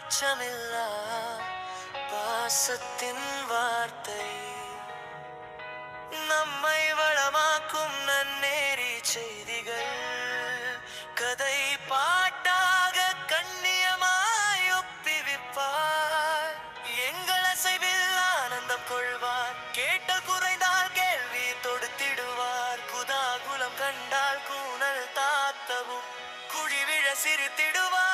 அச்சமில்லா பாசத்தின் வார்த்தை நம்மை வளமாக்கும் நன்னேறி செய்திகள் கதை பாட்டாக கண்ணியமாய் ஒப்பிவிப்பார் எங்கள் அசைவில் ஆனந்தம் கொள்வார் கேட்டல் குறைந்தால் கேள்வி தொடுத்திடுவார் குதாகுலம் கண்டால் கூனல் தாத்தவும் குழி விழ சிரித்திடுவார்